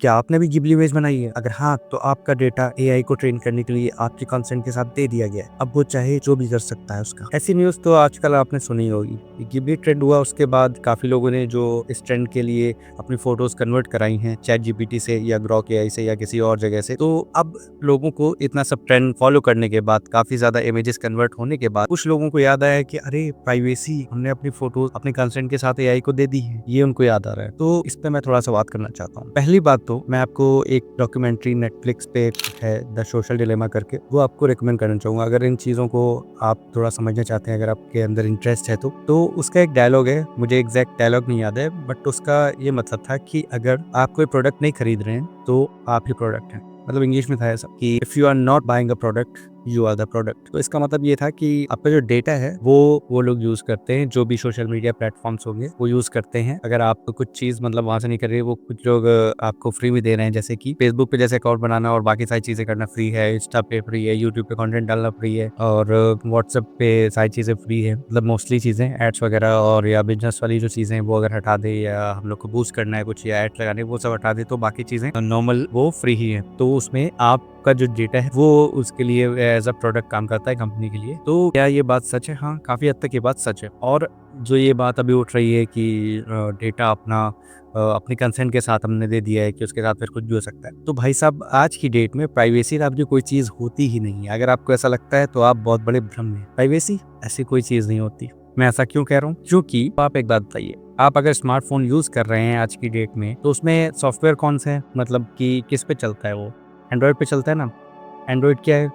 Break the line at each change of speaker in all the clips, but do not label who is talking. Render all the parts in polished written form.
क्या आपने भी गिबली इमेज बनाई है? अगर हाँ, तो आपका डेटा एआई को ट्रेन करने के लिए आपके कंसेंट के साथ दे दिया गया है। अब वो चाहे जो भी कर सकता है उसका। ऐसी न्यूज़ तो आजकल आपने सुनी होगी। गिबली ट्रेंड हुआ, उसके बाद काफ़ी लोगों ने जो इस ट्रेंड के लिए अपनी फ़ोटोज़ कन्वर्ट कराई हैं चैट जीपीटी से या ग्रॉक एआई से या किसी और जगह से। तो अब लोगों को इतना सब ट्रेंड फॉलो करने के बाद, काफ़ी ज़्यादा इमेजेस कन्वर्ट होने के बाद, कुछ लोगों को याद आया कि अरे प्राइवेसी, हमने अपनी फ़ोटोज़ अपने कंसेंट के साथ एआई को दे दी है। ये उनको याद आ रहा है। तो इस पे मैं थोड़ा सा बात करना चाहता हूँ। पहली बात तो मैं आपको एक डॉक्यूमेंट्री नेटफ्लिक्स पे है, द सोशल डिलेमा करके, वो आपको रिकमेंड करना चाहूँगा अगर इन चीज़ों को आप थोड़ा समझना चाहते हैं, अगर आपके अंदर इंटरेस्ट है तो उसका एक डायलॉग है, मुझे एग्जैक्ट डायलॉग नहीं याद है, बट उसका ये मतलब था कि अगर आप कोई प्रोडक्ट नहीं खरीद रहे हैं तो आप ही प्रोडक्ट हैं। मतलब इंग्लिश में था ऐसा कि if you are not buying a product you are the product. तो इसका मतलब ये था कि आपका जो डेटा है वो लोग यूज़ करते हैं, जो भी सोशल मीडिया प्लेटफॉर्म्स होंगे वो यूज़ करते हैं। अगर आप कुछ चीज़ मतलब वहाँ से नहीं कर रहे, वो कुछ लोग आपको फ्री में दे रहे हैं, जैसे कि फेसबुक पे जैसे अकाउंट बनाना और बाकी सारी चीज़ें करना फ्री है, इंस्टा पे फ्री है, यूट्यूब पे कंटेंट डालना फ्री है, और व्हाट्सएप पे सारी चीज़ें फ्री है। मतलब मोस्टली चीज़ें एड्स वगैरह और या बिजनेस वाली जो चीज़ें हैं वो अगर हटा दे, या हम लोग को बूस्ट करना है कुछ या एड लगाने, वो सब हटा दे, तो बाकी चीज़ें नॉर्मल वो फ्री ही है। तो उसमें आपका जो डेटा है वो उसके लिए एज अ प्रोडक्ट काम करता है कंपनी के लिए। तो क्या ये बात सच है? हाँ, काफ़ी हद तक ये बात सच है। और जो ये बात अभी उठ रही है कि डेटा अपने कंसेंट के साथ हमने दे दिया है कि उसके साथ फिर कुछ भी हो सकता है, तो भाई साहब आज की डेट में प्राइवेसी नाम की कोई चीज़ होती ही नहीं है। अगर आपको ऐसा लगता है तो आप बहुत बड़े भ्रम में। प्राइवेसी ऐसी कोई चीज़ नहीं होती। मैं ऐसा क्यों कह रहा हूँ? क्योंकि आप एक बात बताइए, आप अगर स्मार्टफोन यूज़ कर रहे हैं आज की डेट में, तो उसमें सॉफ्टवेयर कौन से हैं? मतलब कि किस पे चलता है वो? एंड्रॉयड पे चलता है ना। एंड्रॉयड क्या है?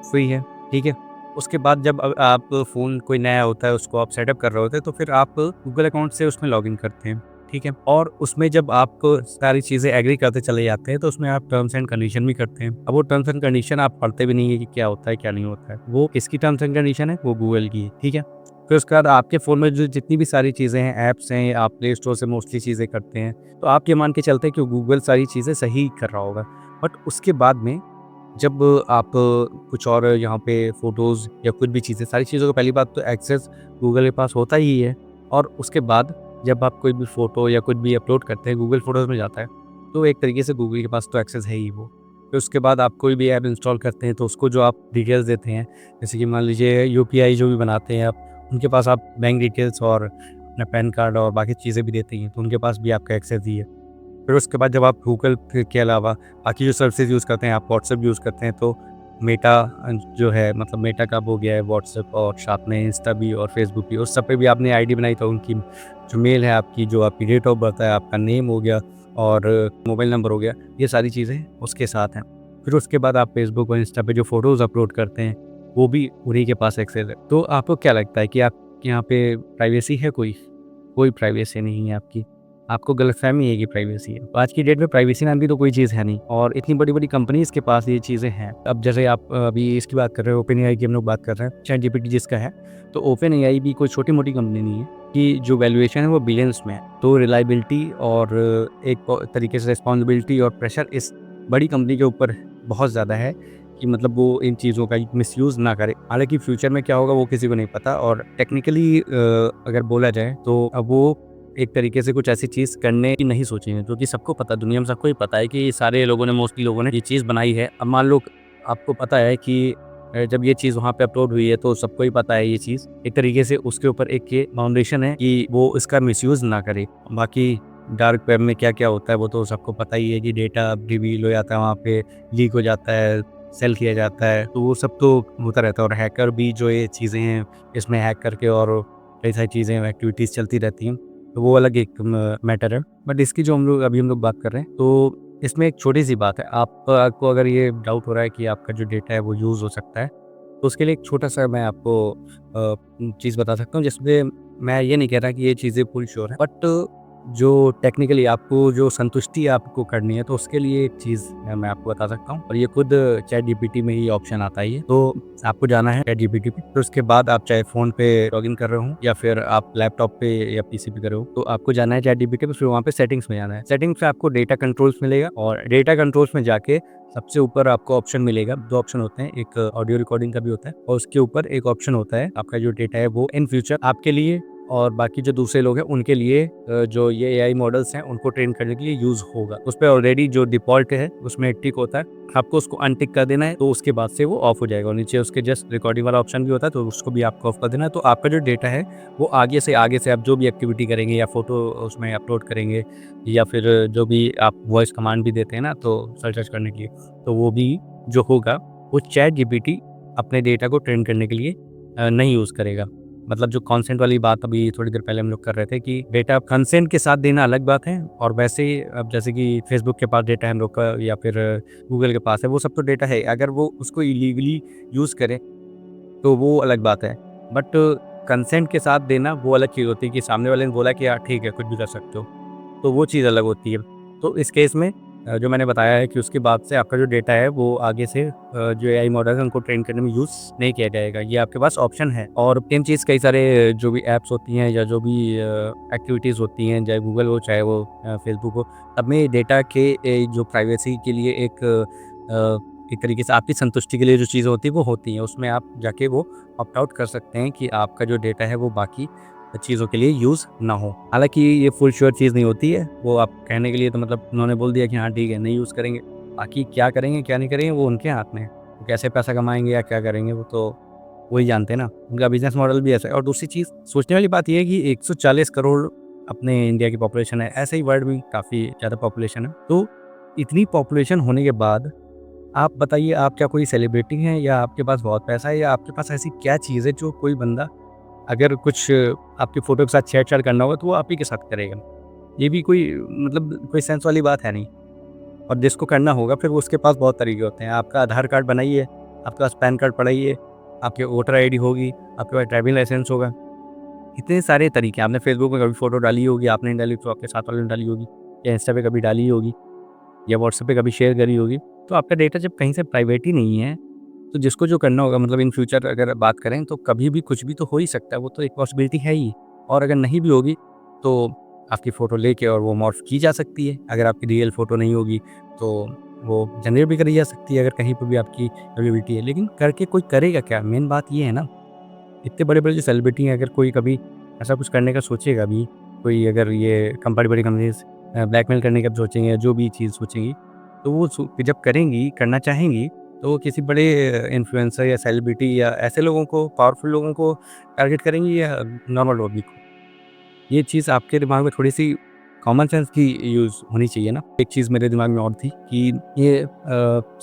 फ्री है, ठीक है। उसके बाद जब आप फ़ोन कोई नया होता है, उसको आप सेटअप कर रहे होते हैं, तो फिर आप गूगल अकाउंट से उसमें लॉगिन करते हैं, ठीक है। और उसमें जब आप सारी चीज़ें एग्री करते चले जाते हैं, तो उसमें आप टर्म्स एंड कंडीशन भी करते हैं। अब वो टर्म्स एंड कंडीशन आप पढ़ते भी नहीं है कि क्या होता है क्या नहीं होता है। वो किसकी टर्म्स एंड कंडीशन है? वो गूगल की है, ठीक है। फिर उसके बाद आपके फ़ोन में जो जितनी भी सारी चीज़ें हैं, ऐप्स हैं, आप प्ले स्टोर से मोस्टली चीज़ें करते हैं, तो आप ये मान के चलते हैं कि गूगल सारी चीज़ें सही कर रहा होगा। बट उसके बाद में जब आप कुछ और यहाँ पे फ़ोटोज़ या कुछ भी चीज़ें, सारी चीज़ों को पहली बात तो एक्सेस गूगल के पास होता ही है, और उसके बाद जब आप कोई भी फ़ोटो या कुछ भी अपलोड करते हैं, गूगल फ़ोटोज़ में जाता है, तो एक तरीके से गूगल के पास तो एक्सेस है ही वो। फिर उसके बाद आप कोई भी ऐप इंस्टॉल करते हैं, तो उसको जो आप डिटेल्स देते हैं, जैसे कि मान लीजिए यूपीआई जो भी बनाते हैं आप, उनके पास आप बैंक डिटेल्स और अपना पैन कार्ड और बाकी चीज़ें भी देते हैं, तो उनके पास भी आपका एक्सेस ही है। फिर उसके बाद जब आप गूगल फिर के अलावा बाकी जो सर्विसेज यूज़ करते हैं, आप व्हाट्सएप यूज़ करते हैं, तो मेटा जो है, मतलब मेटा का हो गया है व्हाट्सएप, और साथ में इंस्टा भी और फेसबुक भी, उस सब पे भी आपने आईडी बनाई, तो उनकी जो मेल है आपकी, जो आपकी डेट ऑफ बर्थ है, आपका नेम हो गया और मोबाइल नंबर हो गया, ये सारी चीज़ें उसके साथ हैं। फिर उसके बाद आप फेसबुक और इंस्टा पे जो फ़ोटोज़ अपलोड करते हैं, वो भी उन्हीं के पास एक्सेस है। तो आपको क्या लगता है कि आपके यहाँ पे प्राइवेसी है कोई? कोई प्राइवेसी नहीं है आपकी। आपको गलतफ़हमी है कि प्राइवेसी है। तो आज की डेट में प्राइवेसी नाम की तो कोई चीज़ है नहीं, और इतनी बड़ी-बड़ी कंपनीज़ के पास ये चीज़ें हैं। अब जैसे आप अभी इसकी बात कर रहे हो, ओपन एआई की हम लोग बात कर रहे हैं, चैटजीपीटी जिसका है, तो ओपन एआई भी कोई छोटी-मोटी कंपनी नहीं है कि जो वैल्यूएशन है वो बिलियंस में है। तो रिलायबिलिटी और एक तरीके से रिस्पॉन्सिबिलिटी और प्रेशर इस बड़ी कंपनी के ऊपर बहुत ज़्यादा है कि मतलब वो इन चीज़ों का मिसयूज़ ना करे। हालाँकि फ्यूचर में क्या होगा वो किसी को नहीं पता, और टेक्निकली अगर बोला जाए तो अब वो एक तरीके से कुछ ऐसी चीज़ करने की नहीं सोची है, क्योंकि सबको पता, दुनिया में सबको ही पता है कि सारे लोगों ने, मोस्टली लोगों ने ये चीज़ बनाई है। अब मान लो आपको पता है कि जब ये चीज़ वहाँ पे अपलोड हुई है, तो सबको ही पता है ये चीज़। एक तरीके से उसके ऊपर एक ये फाउंडेशन है कि वो इसका मिसयूज़ ना करे। बाकी डार्क वेब में क्या-क्या होता है वो तो सबको पता ही है कि डेटा रिवील हो जाता है, वहाँ पे लीक हो जाता है, सेल किया जाता है, तो वो सब तो होता रहता है। और हैकर भी जो ये चीज़ें हैं, इसमें हैक करके और कई सारी चीज़ें, एक्टिविटीज़ चलती रहती हैं, तो वो अलग एक मैटर है। बट इसकी जो हम लोग बात कर रहे हैं, तो इसमें एक छोटी-सी बात है। आपको अगर ये डाउट हो रहा है कि आपका जो डेटा है वो यूज़ हो सकता है, तो उसके लिए एक छोटा-सा मैं आपको चीज़ बता सकता हूँ, जिसमें मैं ये नहीं कह रहा कि ये चीज़ें फुल श्योर हैं, बट जो टेक्निकली आपको जो संतुष्टि आपको करनी है, तो उसके लिए एक चीज़ मैं आपको बता सकता हूँ, और ये खुद चैटजीपीटी में ही ऑप्शन आता है ये। तो आपको जाना है चैटजीपीटी पे, फिर उसके बाद आप चाहे फ़ोन पे लॉगिन कर रहे हो या फिर आप लैपटॉप पे या पीसी पे कर रहे हो, तो आपको जाना है चैटजीपीटी पे, फिर वहाँ पे सेटिंग्स में जाना है। सेटिंग्स में आपको डेटा कंट्रोल्स मिलेगा, और डेटा कंट्रोल्स में जाके सबसे ऊपर आपको ऑप्शन मिलेगा। 2 ऑप्शन होते हैं, एक ऑडियो रिकॉर्डिंग का भी होता है, और उसके ऊपर एक ऑप्शन होता है, आपका जो डेटा है वो इन फ्यूचर आपके लिए और बाकी जो दूसरे लोग हैं उनके लिए जो ये एआई मॉडल्स हैं उनको ट्रेन करने के लिए यूज़ होगा। उस पे ऑलरेडी जो डिफ़ॉल्ट है उसमें टिक होता है, आपको उसको अनटिक कर देना है, तो उसके बाद से वो ऑफ हो जाएगा और नीचे उसके जस्ट रिकॉर्डिंग वाला ऑप्शन भी होता है, तो उसको भी आपको ऑफ कर देना है। तो आपका जो डेटा है वो आगे से आप जो भी एक्टिविटी करेंगे या फ़ोटो उसमें अपलोड करेंगे या फिर जो भी आप वॉइस कमांड भी देते हैं ना तो सर्च करने के लिए, तो वो भी जो होगा वो चैट जीपीटी अपने डेटा को ट्रेन करने के लिए नहीं यूज़ करेगा। मतलब जो कंसेंट वाली बात अभी थोड़ी देर पहले हम लोग कर रहे थे कि डेटा कंसेंट के साथ देना अलग बात है, और वैसे ही अब जैसे कि फेसबुक के पास डेटा है हम लोग का या फिर गूगल के पास है, वो सब तो डेटा है। अगर वो उसको इलीगली यूज़ करें तो वो अलग बात है। बट कंसेंट के साथ देना वो अलग चीज़ होती है कि सामने वाले ने बोला कि यार ठीक है, कुछ भी कर सकते हो, तो वो चीज़ अलग होती है। तो इस केस में जो मैंने बताया है कि उसके बाद से आपका जो डेटा है वो आगे से जो एआई मॉडल है उनको ट्रेन करने में यूज़ नहीं किया जाएगा। ये आपके पास ऑप्शन है। और सेम चीज़ कई सारे जो भी ऐप्स होती हैं या जो भी एक्टिविटीज़ होती हैं, चाहे गूगल हो चाहे वो फेसबुक हो, अब में डेटा के जो प्राइवेसी के लिए एक तरीके से आपकी संतुष्टि के लिए जो चीज़ें होती हैं वो होती हैं। उसमें आप जाके वो ऑप्ट आउट कर सकते हैं कि आपका जो डेटा है वो बाकी चीज़ों के लिए यूज़ ना हो। हालाँकि ये फुल श्योर चीज़ नहीं होती है, वो आप कहने के लिए तो मतलब उन्होंने बोल दिया कि हाँ ठीक है, नहीं यूज़ करेंगे। बाकी क्या करेंगे, क्या नहीं करेंगे वो उनके हाथ में है। वो कैसे पैसा कमाएँगे या क्या करेंगे वो तो वही जानते हैं ना, उनका बिज़नेस मॉडल भी ऐसा है। और दूसरी चीज़ सोचने वाली बात ये है कि 140 करोड़ अपने इंडिया की पॉपुलेशन है, ऐसे ही वर्ल्ड में काफ़ी ज़्यादा पॉपुलेशन है। तो इतनी पॉपुलेशन होने के बाद आप बताइए, आप क्या कोई सेलिब्रिटी हैं या आपके पास बहुत पैसा है या आपके पास ऐसी क्या चीज़ है जो कोई बंदा अगर कुछ आपकी फ़ोटो के साथ छेड़छाड़ करना होगा तो वो आप ही के साथ करेगा। ये भी कोई मतलब कोई सेंस वाली बात है नहीं। और जिसको करना होगा फिर वो उसके पास बहुत तरीके होते हैं। आपका आधार कार्ड बनाइए, आपके पास पैन कार्ड पड़ाइए, आपके वोटर आईडी होगी, आपके पास ड्राइविंग लाइसेंस होगा। इतने सारे तरीके हैं। आपने फेसबुक में कभी फ़ोटो डाली होगी, आपने नहीं डाली तो आपके साथ वाले ने डाली होगी, या इंस्टा पे कभी डाली होगी या व्हाट्सएप पे कभी शेयर करी होगी। तो आपका डेटा जब कहीं से प्राइवेट ही नहीं है, तो जिसको जो करना होगा मतलब इन फ्यूचर अगर बात करें तो कभी भी कुछ भी तो हो ही सकता है, वो तो एक पॉसिबिलिटी है ही। और अगर नहीं भी होगी तो आपकी फ़ोटो लेके और वो मॉर्फ की जा सकती है। अगर आपकी रियल फ़ोटो नहीं होगी तो वो जनरेट भी करी जा सकती है अगर कहीं पे भी आपकी अवेलेबिलिटी है। लेकिन करके कोई करेगा क्या? मेन बात ये है ना। इतने बड़े-बड़े जो सेलिब्रिटी हैं, अगर कोई कभी ऐसा कुछ करने का सोचेगा भी, कोई अगर ये बड़ी कंपनीज़ ब्लैकमेल करने का सोचेंगे या जो भी चीज़ सोचेंगी, तो वो जब करेंगी, करना चाहेंगी, तो वो किसी बड़े इन्फ्लुएंसर या सेलिब्रिटी या ऐसे लोगों को, पावरफुल लोगों को टारगेट करेंगी या नॉर्मल पब्लिक को। ये चीज़ आपके दिमाग में थोड़ी-सी कॉमन सेंस की यूज़ होनी चाहिए ना। एक चीज़ मेरे दिमाग में और थी कि ये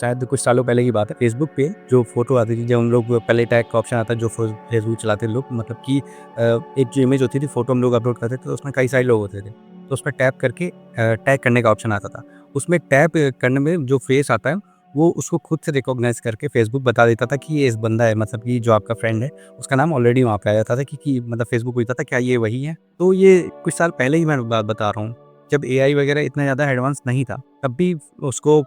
शायद कुछ सालों पहले की बात है, फेसबुक पे जो फ़ोटो आती थी, जब हम लोग पहले टैग का ऑप्शन आता है जो फेसबुक चलाते लोग, मतलब कि एक जो इमेज होती थी, फ़ोटो हम लोग अपलोड करते थे, तो उसमें कई सारे लोग होते थे। तो उसमें टैप करके टैग करने का ऑप्शन आता था। उसमें टैप करने में जो फेस आता है, वो उसको खुद से रिकॉग्नाइज़ करके फेसबुक बता देता था कि ये इस बंदा है, मतलब कि जो आपका फ्रेंड है, उसका नाम ऑलरेडी वहाँ पे आ जाता था कि मतलब फेसबुक पूछता था क्या ये वही है? तो ये कुछ साल पहले ही मैं बात बता रहा हूँ। जब एआई वगैरह इतना ज़्यादा एडवांस नहीं था, तब भी उसको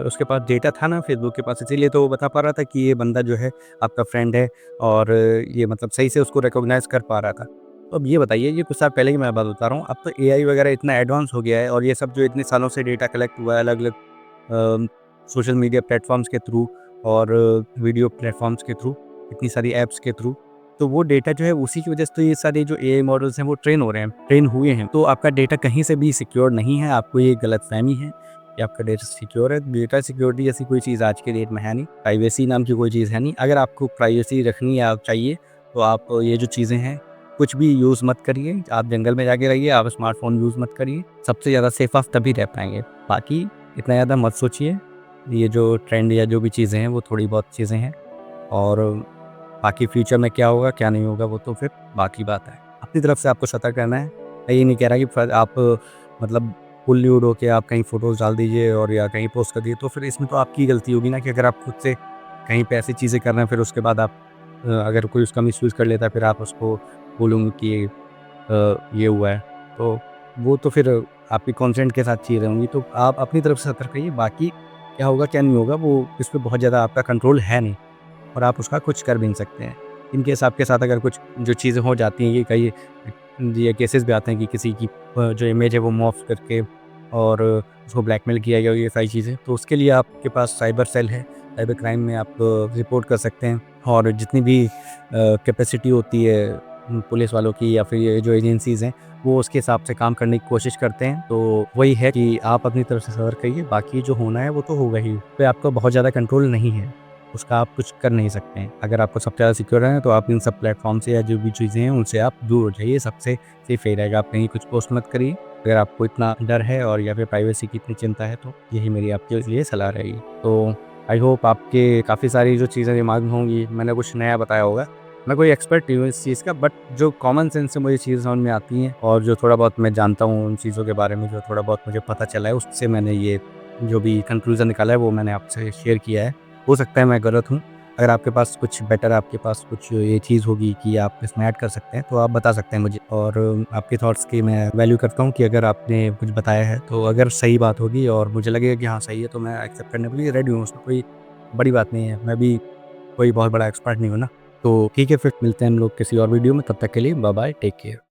उसके पास डेटा था ना फेसबुक के पास, इसीलिए तो वो बता पा रहा था कि ये बंदा जो है आपका फ्रेंड है और ये मतलब सही से उसको रिकॉग्नाइज़ कर पा रहा था। तो अब ये बताइए, ये कुछ साल पहले की मैं बात बता रहा हूँ, अब तो एआई वगैरह इतना एडवांस हो गया है और ये सब जो इतने सालों से डेटा कलेक्ट हुआ है अलग-अलग सोशल मीडिया प्लेटफ़ॉर्म्स के थ्रू और वीडियो प्लेटफ़ॉर्म्स के थ्रू, इतनी सारी ऐप्स के थ्रू, तो वो डेटा जो है उसी की वजह से तो ये सारे जो एआई मॉडल्स हैं वो ट्रेन हो रहे हैं, ट्रेन हुए हैं। तो आपका डेटा कहीं से भी सिक्योर नहीं है, आपको ये गलतफ़हमी है कि आपका डेटा सिक्योर है। डेटा सिक्योरिटी जैसी कोई चीज़ आज के डेट में है नहीं, प्राइवेसी नाम की कोई चीज़ है नहीं। अगर आपको प्राइवेसी रखनी या चाहिए तो आप ये जो चीज़ें हैं, कुछ भी यूज़ मत करिए। आप जंगल में जाके रहिए, आप स्मार्टफ़ोन यूज़ मत करिए, सबसे ज़्यादा सेफ आप तभी रह पाएँगे। बाकी इतना ज़्यादा मत सोचिए, ये जो ट्रेंड या जो भी चीज़ें हैं वो थोड़ी बहुत चीज़ें हैं और बाकी फ्यूचर में क्या होगा, क्या नहीं होगा वो तो फिर बाकी बात है। अपनी तरफ से आपको सतर्क रहना है। मैं ये नहीं कह रहा कि आप मतलब फुल न्यूड होके आप कहीं फ़ोटोज़ डाल दीजिए और या कहीं पोस्ट कर दीजिए, तो फिर इसमें तो आपकी गलती होगी ना कि अगर आप खुद से कहीं पे ऐसी चीज़ें कर रहे हैं, फिर उसके बाद आप अगर कोई उसका मिसयूज़ कर लेता है, फिर आप उसको बोलोगे कि ये हुआ है, तो वो तो फिर आपकी कंसेंट के साथ चीज़ें होंगी, तो आप अपनी तरफ से सतर्क रहिए। बाकी क्या होगा, क्या नहीं होगा, वो इस पे बहुत ज़्यादा आपका कंट्रोल है नहीं और आप उसका कुछ कर भी नहीं सकते हैं। इन केस आपके साथ अगर कुछ जो चीज़ें हो जाती हैं, ये कई ये केसेस भी आते हैं कि किसी की जो इमेज है वो मॉर्फ करके और उसको ब्लैकमेल किया गया, ये सारी चीज़ें, तो उसके लिए आपके पास साइबर सेल है, साइबर क्राइम में आप रिपोर्ट कर सकते हैं और जितनी भी कैपेसिटी होती है पुलिस वालों की या फिर ये जो एजेंसीज़ हैं वो उसके हिसाब से काम करने की कोशिश करते हैं। तो वही है कि आप अपनी तरफ से सतर्क रहिए, बाकी जो होना है वो तो होगा ही। पे आपका बहुत ज़्यादा कंट्रोल नहीं है, उसका आप कुछ कर नहीं सकते हैं। अगर आपको सबसे ज़्यादा सिक्योर रहना है तो आप इन सब प्लेटफ़ॉर्म से या जो भी चीज़ें हैं उनसे आप दूर हो जाइए, सबसे सेफ यही रहेगा। आप कहीं कुछ पोस्ट मत करिए, अगर आपको इतना डर है और या फिर प्राइवेसी की इतनी चिंता है तो यही मेरी आपके लिए सलाह रहेगी। तो आई होप आपके काफ़ी सारी जो चीज़ें दिमाग में होंगी, मैंने कुछ नया बताया होगा। मैं कोई एक्सपर्ट नहीं हूँ इस चीज़ का, बट जो कॉमन सेंस से मुझे चीज़ें समझ में आती हैं और जो थोड़ा बहुत मैं जानता हूँ उन चीज़ों के बारे में, जो थोड़ा बहुत मुझे पता चला है उससे मैंने ये जो भी कंक्लूज़न निकाला है वो मैंने आपसे शेयर किया है। हो सकता है मैं गलत हूँ, अगर आपके पास कुछ बेटर, आपके पास कुछ ये चीज़ होगी कि आप इसमें ऐड कर सकते हैं तो आप बता सकते हैं मुझे, और आपके थॉट्स की मैं वैल्यू करता हूँ कि अगर आपने कुछ बताया है तो अगर सही बात होगी और मुझे लगेगा कि हाँ सही है तो मैं एक्सेप्ट करने के लिए रेडी हूँ, उसमें कोई बड़ी बात नहीं है। मैं भी कोई बहुत बड़ा एक्सपर्ट नहीं हूँ ना। तो ठीक है, फिर मिलते हैं हम लोग किसी और वीडियो में, तब तक के लिए बाय बाय, टेक केयर।